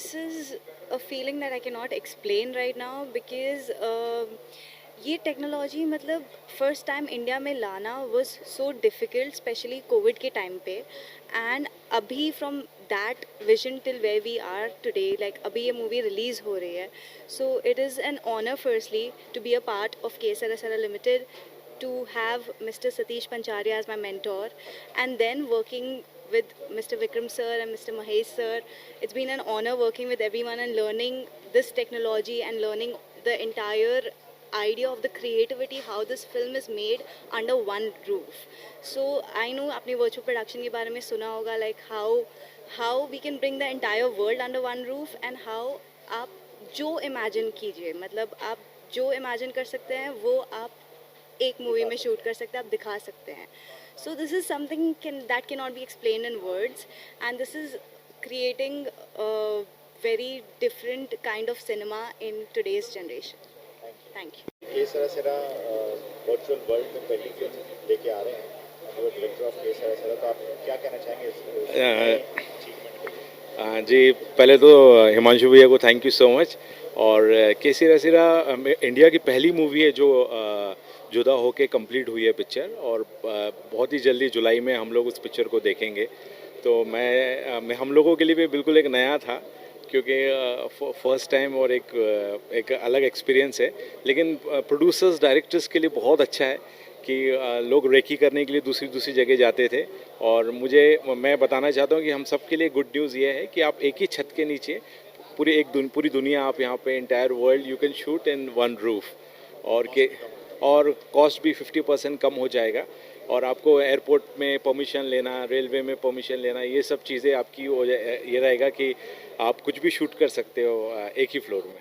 this is a feeling that I cannot explain right now because ये technology मतलब first time India में लाना was so difficult specially covid के time पे and अभी from that vision till where we are today like अभी ये movie release हो रही है so it is an honour firstly to be a part of KSRSR limited to have Mr. Satish Pancharia as my mentor and then working with Mr. Vikram sir and Mr. Mahesh sir. It's been an honor working with everyone and learning this technology and learning the entire idea of the creativity how this film is made under one roof. So I know आपने virtual production के बारे में सुना होगा like how we can bring the entire world under one roof and how आप जो imagine कीजिए मतलब आप जो imagine कर सकते हैं वो आप एक मूवी में शूट कर सकते हैं आप दिखा सकते हैं so this is something that can not be explain in words and this is creating very different kind of cinema in today's generation thank you केसरा वर्चुअल वर्ल्ड में पहली फिल्म लेके आ रहे हैं डायरेक्टर ऑफ केसरा तो आप क्या कहना चाहेंगे जी पहले तो हिमांशु भैया को थैंक यू सो मच और केसरा इंडिया की पहली मूवी है जो जुदा होके कंप्लीट हुई है पिक्चर और बहुत ही जल्दी जुलाई में हम लोग उस पिक्चर को देखेंगे तो मैं हम लोगों के लिए भी बिल्कुल एक नया था क्योंकि फर्स्ट टाइम और एक अलग एक्सपीरियंस है लेकिन प्रोड्यूसर्स डायरेक्टर्स के लिए बहुत अच्छा है कि लोग रेकी करने के लिए दूसरी जगह जाते थे और मैं बताना चाहता हूँ कि हम सब के लिए गुड न्यूज़ ये है कि आप एक ही छत के नीचे पूरी दुनिया आप यहाँ पे entire world you can shoot in one roof और कॉस्ट भी 50% कम हो जाएगा और आपको एयरपोर्ट में परमिशन लेना रेलवे में परमिशन लेना ये सब चीज़ें आपकी ये रहेगा कि आप कुछ भी शूट कर सकते हो एक ही फ्लोर में।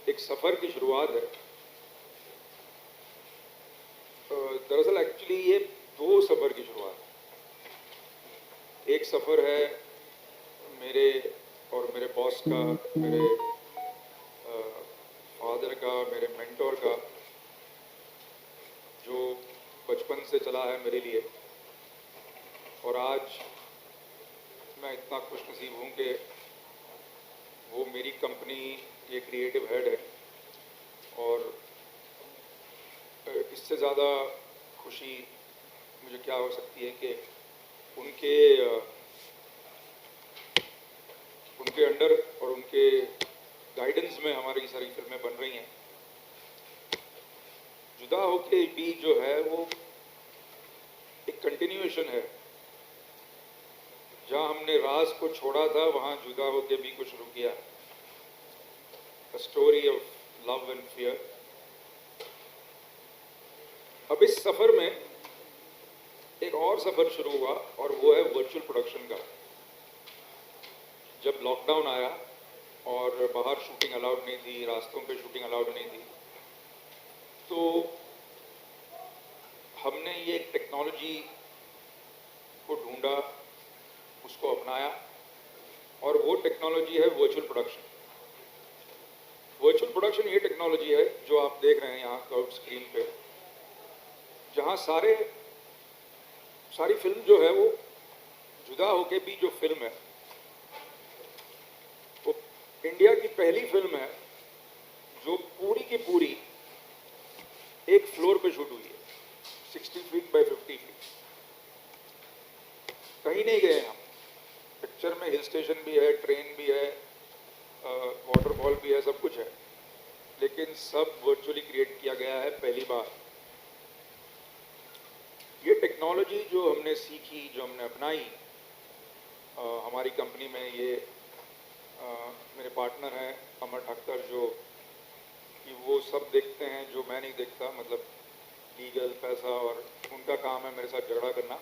एक सफ़र की शुरुआत है। दरअसल एक्चुअली ये दो सफ़र की शुरुआत है। एक सफ़र है मेरे और मेरे बॉस का, मेरे फादर का, मेरे मेंटोर का, जो बचपन से चला है मेरे लिए। और आज मैं इतना खुशनसीब हूँ कि वो मेरी कंपनी ये क्रिएटिव हेड है, और इससे ज़्यादा खुशी मुझे क्या हो सकती है कि उनके उनके अंडर और उनके गाइडेंस में हमारी सारी फिल्में बन रही हैं। जुदा होके भी जो है वो एक कंटिन्यूएशन है। जहां हमने राज को छोड़ा था वहां जुदा होके भी को शुरू किया। A story of love and fear। अब इस सफर में एक और सफर शुरू हुआ और वो है वर्चुअल प्रोडक्शन का। जब लॉकडाउन आया और बाहर शूटिंग अलाउड नहीं थी, रास्तों पे शूटिंग अलाउड नहीं थी, तो हमने ये टेक्नोलॉजी को ढूंढा, उसको अपनाया और वो टेक्नोलॉजी है वर्चुअल प्रोडक्शन। वर्चुअल प्रोडक्शन ये टेक्नोलॉजी है जो आप देख रहे हैं यहाँ कर्व स्क्रीन पे, जहाँ सारी फिल्म जो है वो जुदा होके भी जो फिल्म है वो इंडिया की पहली फिल्म है जो पूरी की पूरी एक फ्लोर पे शूट हुई है, 60 फीट बाय 50 फीट। कहीं नहीं गए हम। पिक्चर में हिल स्टेशन भी है, ट्रेन भी है, वाटरफॉल भी है, सब कुछ है, लेकिन सब वर्चुअली क्रिएट किया गया है पहली बार। ये टेक्नोलॉजी जो हमने सीखी, जो हमने अपनाई, हमारी कंपनी में ये मेरे पार्टनर हैं अमर ठक्कर, जो कि वो सब देखते हैं जो मैं नहीं देखता, मतलब लीगल, पैसा, और उनका काम है मेरे साथ झगड़ा करना।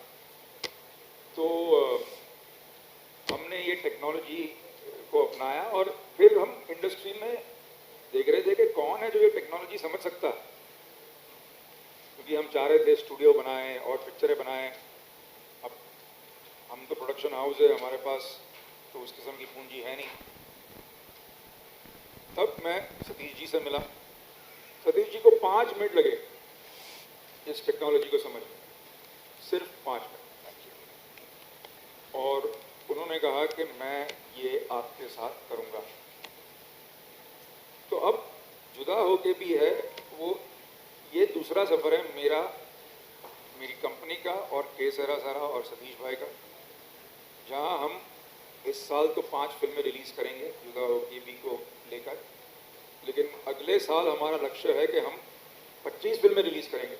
तो हमने ये टेक्नोलॉजी को अपनाया और फिर हम इंडस्ट्री में देख रहे थे कि कौन है जो ये टेक्नोलॉजी समझ सकता है, क्योंकि हम चाह रहे थे स्टूडियो बनाएं और पिक्चरें बनाएं। अब हम तो प्रोडक्शन हाउस है, हमारे पास तो उस किस्म की पूंजी है नहीं। तब मैं सतीश जी से मिला। सतीश जी को 5 मिनट लगे इस टेक्नोलॉजी को समझ में, सिर्फ 5 मिनट, और उन्होंने कहा कि मैं ये आपके साथ करूँगा। तो अब जुदा होके भी है वो, ये दूसरा सफ़र है मेरा, मेरी कंपनी का और के सरा और सतीश भाई का, जहां हम इस साल तो 5 फिल्में रिलीज़ करेंगे जुदा होके भी को लेकर, लेकिन अगले साल हमारा लक्ष्य है कि हम 25 फिल्में रिलीज़ करेंगे।